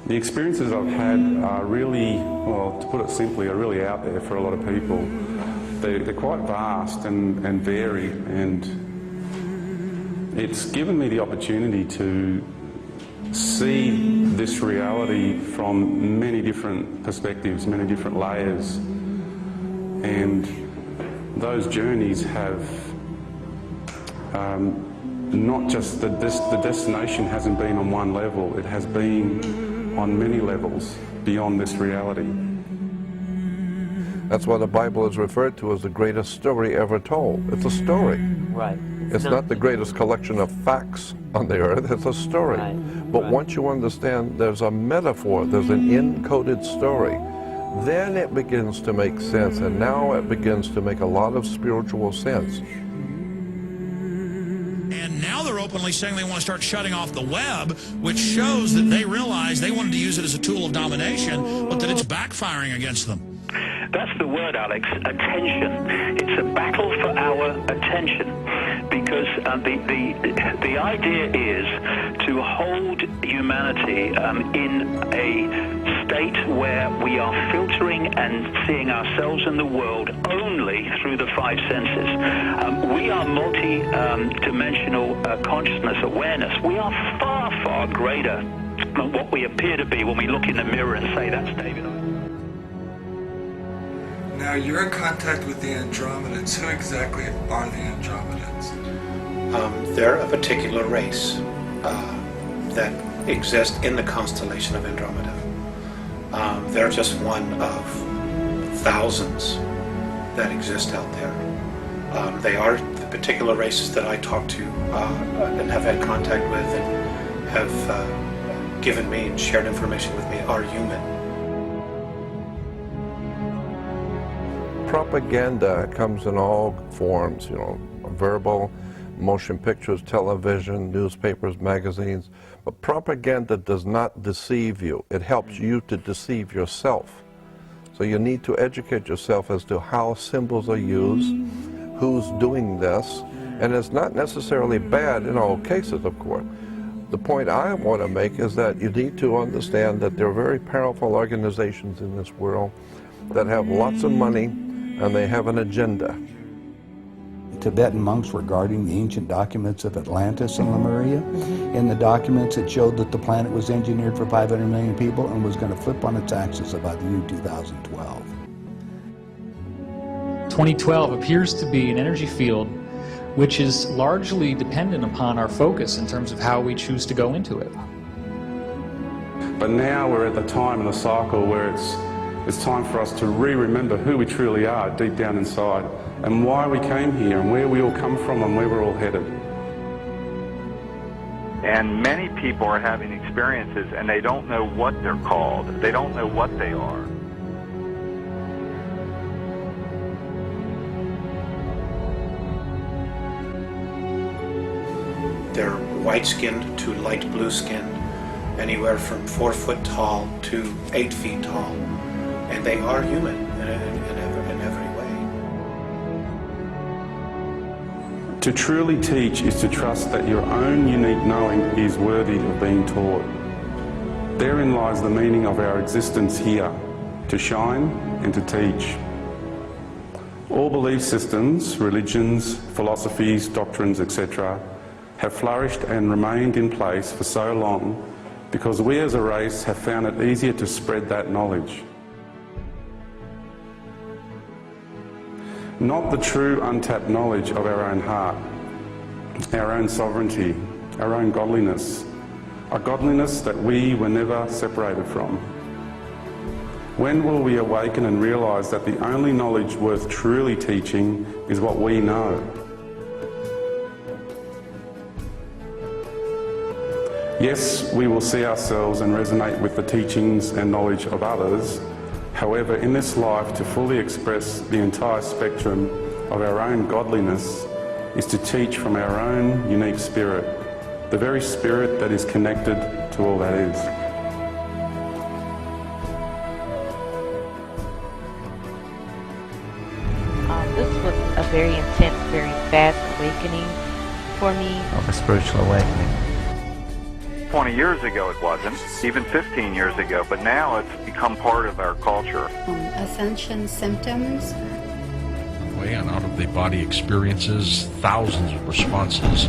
The experiences I've had are really, well, to put it simply, are really out there for a lot of people. They're quite vast and varied, and it's given me the opportunity to see this reality from many different perspectives, many different layers. And those journeys have not just the destination hasn't been on one level, it has been on many levels beyond this reality. That's why the Bible is referred to as the greatest story ever told. It's a story. Right. It's not the greatest collection of facts on the earth, it's a story. Right. But once you understand there's a metaphor, there's an encoded story, then it begins to make sense, and now it begins to make a lot of spiritual sense. And now they're openly saying they want to start shutting off the web, which shows that they realize they wanted to use it as a tool of domination, but that it's backfiring against them. That's the word, Alex, attention. It's a battle for our attention, because the idea is to hold humanity in a state where we are filtering and seeing ourselves and the world only through the five senses. We are multi-dimensional consciousness awareness. We are far, far greater than what we appear to be when we look in the mirror and say, that's David. Now, you're in contact with the Andromedans. Who exactly are the Andromedans? They're a particular race that exists in the constellation of Andromeda. They're just one of thousands that exist out there. They are the particular races that I talk to and have had contact with and have given me and shared information with me are human. Propaganda comes in all forms, you know, verbal, motion pictures, television, newspapers, magazines. But propaganda does not deceive you. It helps you to deceive yourself. So you need to educate yourself as to how symbols are used, who's doing this, and it's not necessarily bad in all cases, of course. The point I want to make is that you need to understand that there are very powerful organizations in this world that have lots of money, and they have an agenda. Tibetan monks were guarding the ancient documents of Atlantis and Lemuria. In the documents, it showed that the planet was engineered for 500 million people and was going to flip on its axis about the year 2012. 2012 appears to be an energy field which is largely dependent upon our focus in terms of how we choose to go into it. But now we're at the time in the cycle where it's time for us to remember who we truly are deep down inside, and why we came here, and where we all come from, and where we're all headed. And many people are having experiences and they don't know what they're called. They don't know what they are. They're white-skinned to light blue-skinned, anywhere from 4 foot tall to 8 feet tall. And they are human in every way. To truly teach is to trust that your own unique knowing is worthy of being taught. Therein lies the meaning of our existence here, to shine and to teach. All belief systems, religions, philosophies, doctrines, etc., have flourished and remained in place for so long because we as a race have found it easier to spread that knowledge. Not the true untapped knowledge of our own heart, our own sovereignty, our own godliness, a godliness that we were never separated from. When will we awaken and realise that the only knowledge worth truly teaching is what we know? Yes, we will see ourselves and resonate with the teachings and knowledge of others. However, in this life, to fully express the entire spectrum of our own godliness is to teach from our own unique spirit, the very spirit that is connected to all that is. This was a very intense, very fast awakening for me. Of a spiritual awakening. 20 years ago it wasn't, even 15 years ago, but now it's become part of our culture. Ascension symptoms. And out-of-the-body experiences, thousands of responses,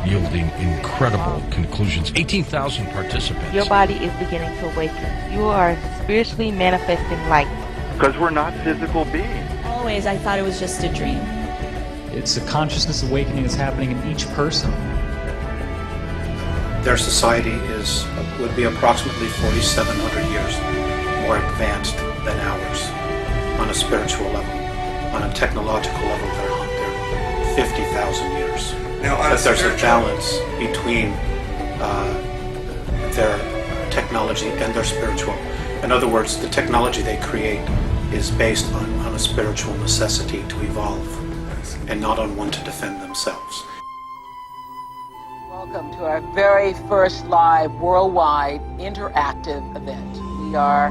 yielding incredible conclusions. 18,000 participants. Your body is beginning to awaken. You are spiritually manifesting light. Because we're not physical beings. Always, I thought it was just a dream. It's a consciousness awakening that's happening in each person. Their society would be approximately 4,700 years more advanced than ours on a spiritual level. On a technological level, they're 50,000 years. Now, but there's a balance between their technology and their spiritual. In other words, the technology they create is based on a spiritual necessity to evolve and not on one to defend themselves. Welcome to our very first live worldwide interactive event. We are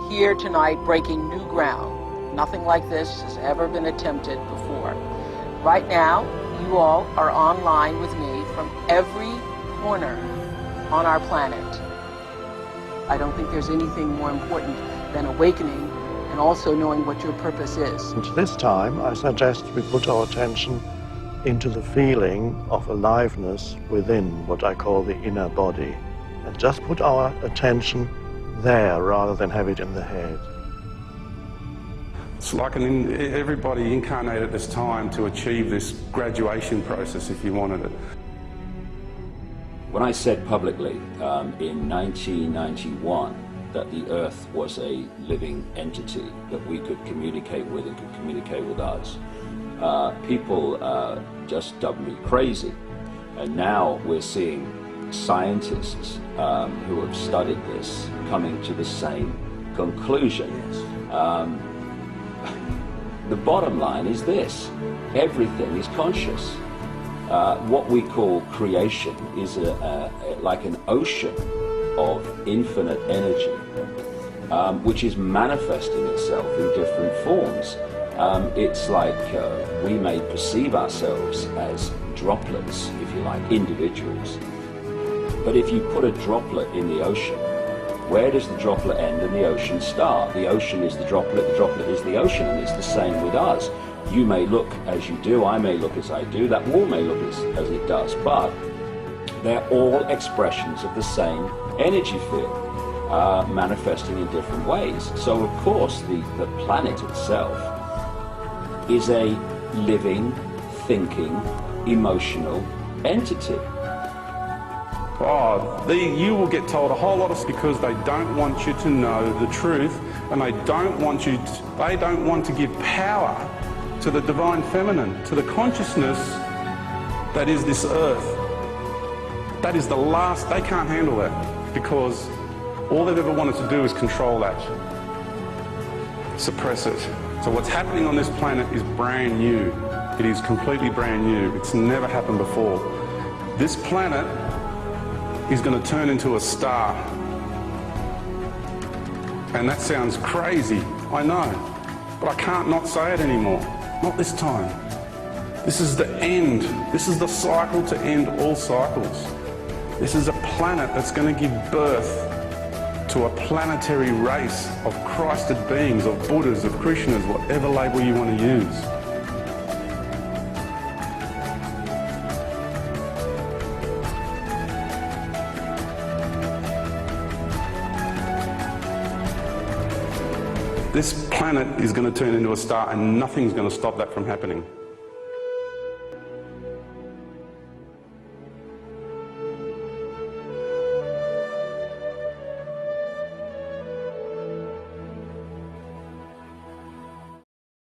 here tonight breaking new ground. Nothing like this has ever been attempted before. Right now, you all are online with me from every corner on our planet. I don't think there's anything more important than awakening and also knowing what your purpose is. And this time, I suggest we put our attention into the feeling of aliveness within what I call the inner body. And just put our attention there rather than have it in the head. It's like everybody incarnated at this time to achieve this graduation process, if you wanted it. When I said publicly in 1991 that the Earth was a living entity that we could communicate with and could communicate with us, people just dubbed me crazy. And now we're seeing scientists who have studied this coming to the same conclusion. The bottom line is this: everything is conscious. What we call creation is like an ocean of infinite energy, which is manifesting itself in different forms. It's like we may perceive ourselves as droplets, if you like, individuals. But if you put a droplet in the ocean, where does the droplet end and the ocean start? The ocean is the droplet is the ocean, and it's the same with us. You may look as you do, I may look as I do, that wall may look as it does, but they're all expressions of the same energy field, manifesting in different ways. So of course the planet itself is a living, thinking, emotional entity. You will get told a whole lot of because they don't want you to know the truth, and they don't want to give power to the divine feminine, to the consciousness that is this earth. That is the last, they can't handle that, because all they've ever wanted to do is control that, suppress it. So what's happening on this planet is brand new. It is completely brand new. It's never happened before. This planet is going to turn into a star. And that sounds crazy, I know, but I can't not say it anymore. Not this time. This is the end. This is the cycle to end all cycles. This is a planet that's going to give birth to a planetary race of Christed beings, of Buddhas, of Krishnas, whatever label you want to use. This planet is going to turn into a star, and nothing's going to stop that from happening.